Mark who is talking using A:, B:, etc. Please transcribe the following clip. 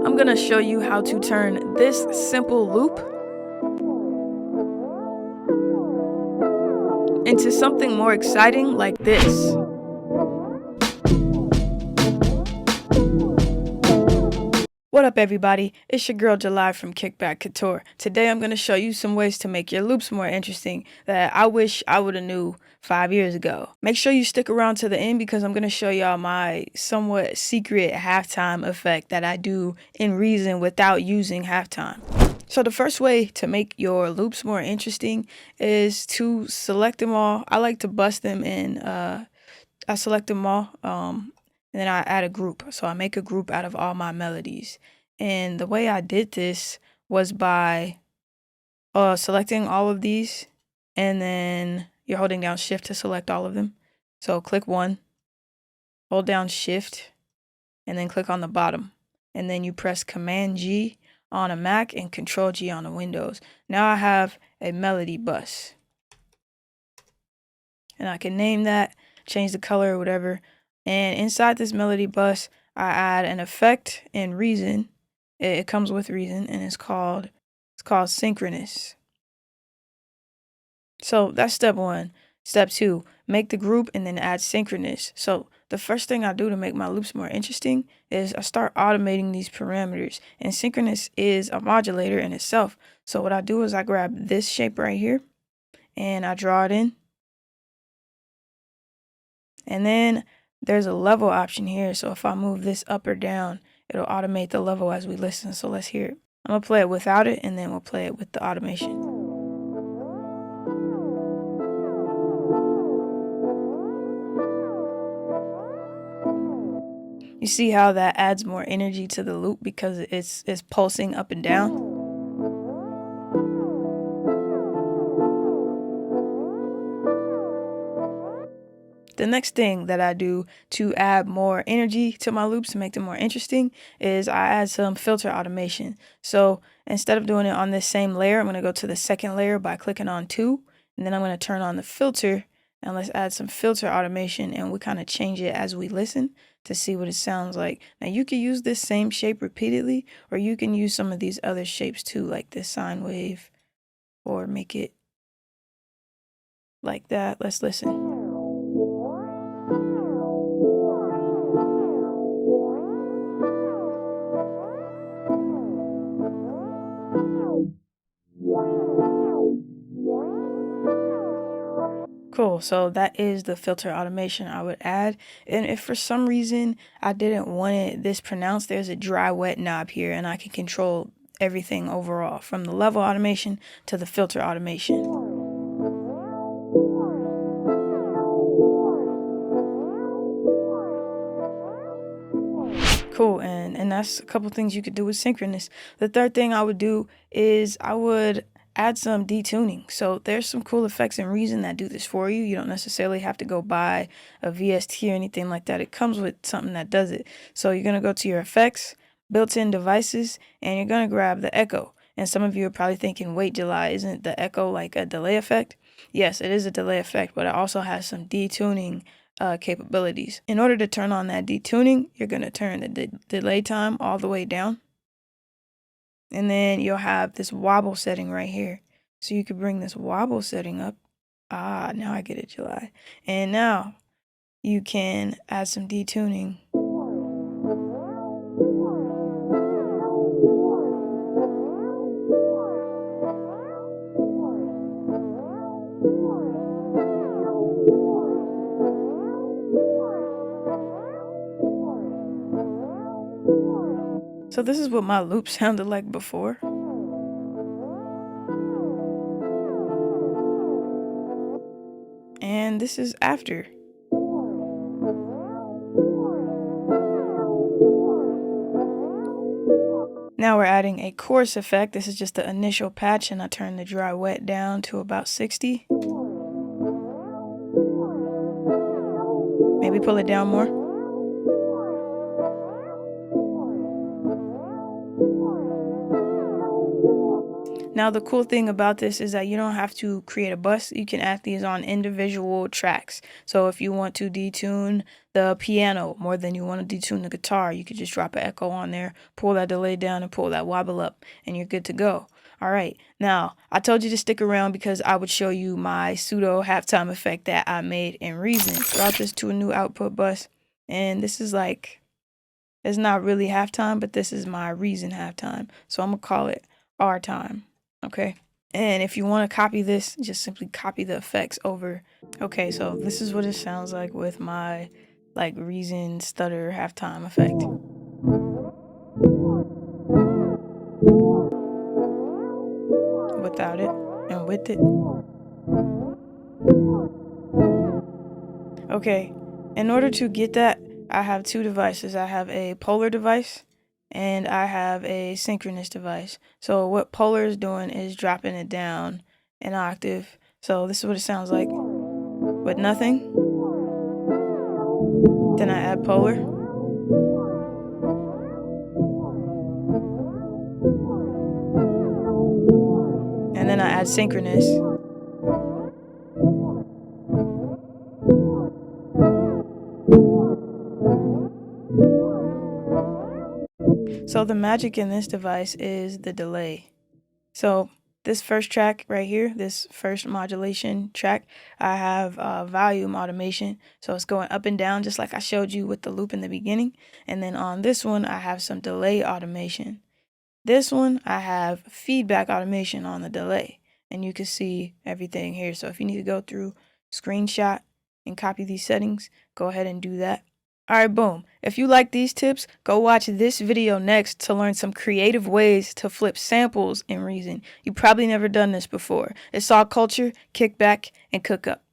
A: I'm gonna show you how to turn this simple loop into something more exciting like this. What up everybody, it's your girl July from Kickback Couture. Today I'm going to show you some ways to make your loops more interesting that I wish I would have knew 5 years ago. Make sure you stick around to the end because I'm going to show y'all my somewhat secret halftime effect that I do in Reason without using halftime. So the first way to make your loops more interesting is to select them all. I like to bust them in, I select them all, and then I add a group. So I make a group out of all my melodies. And the way I did this was by selecting all of these, and then you're holding down shift to select all of them. So click one, hold down shift, and then click on the bottom. And then you press Command G on a Mac and Control G on a Windows. Now I have a melody bus. And I can name that, change the color or whatever. And inside this melody bus, I add an effect in Reason. It comes with Reason, and it's called synchronous. So that's step one. Step two, make the group and then add synchronous. So the first thing I do to make my loops more interesting is I start automating these parameters. And synchronous is a modulator in itself. So what I do is I grab this shape right here and I draw it in. And then there's a level option here. So if I move this up or down, it'll automate the level as we listen. So let's hear it. I'm going to play it without it, and then we'll play it with the automation. You see how that adds more energy to the loop because it's pulsing up and down? The next thing that I do to add more energy to my loops to make them more interesting is I add some filter automation. So instead of doing it on this same layer, I'm going to go to the second layer by clicking on 2, and then I'm going to turn on the filter, and let's add some filter automation, and we kind of change it as we listen to see what it sounds like. Now you can use this same shape repeatedly, or you can use some of these other shapes too, like this sine wave, or make it like that. Let's listen. Cool, so that is the filter automation I would add. And if for some reason I didn't want it this pronounced, there's a dry wet knob here, and I can control everything overall from the level automation to the filter automation. Cool, and that's a couple things you could do with synchronous. The third thing I would do is I would add some detuning. So there's some cool effects in Reason that do this for you. You don't necessarily have to go buy a VST or anything like that. It comes with something that does it. So you're going to go to your effects, built-in devices, and you're going to grab the echo. And some of you are probably thinking, wait, July, isn't the echo like a delay effect? Yes, it is a delay effect, but it also has some detuning capabilities. In order to turn on that detuning, you're going to turn the delay time all the way down. And then you'll have this wobble setting right here. So you could bring this wobble setting up. Ah, now I get it, July. And now you can add some detuning. So this is what my loop sounded like before. And this is after. Now we're adding a chorus effect. This is just the initial patch, and I turn the dry wet down to about 60. Maybe pull it down more. Now the cool thing about this is that you don't have to create a bus. You can add these on individual tracks. So if you want to detune the piano more than you want to detune the guitar, you could just drop an echo on there, pull that delay down and pull that wobble up, and you're good to go. All right, now I told you to stick around because I would show you my pseudo halftime effect that I made in Reason. Route this to a new output bus, and this is like, it's not really halftime, but this is my Reason halftime. So I'm gonna call it our time, okay? And if you want to copy this, just simply copy the effects over. Okay, so this is what it sounds like with my like Reason stutter halftime effect. Without it and with it. Okay, in order to get that, I have two devices. I have a polar device and I have a synchronous device. So what polar is doing is dropping it down an octave. So this is what it sounds like with nothing. Then I add polar. And then I add synchronous. So the magic in this device is the delay. So this first track right here, this first modulation track, I have volume automation. So it's going up and down just like I showed you with the loop in the beginning. And then on this one, I have some delay automation. This one, I have feedback automation on the delay. And you can see everything here. So if you need to go through, screenshot, and copy these settings, go ahead and do that. Alright, boom. If you like these tips, go watch this video next to learn some creative ways to flip samples in Reason. You've probably never done this before. It's all Couture, Kickback, and Cook Up.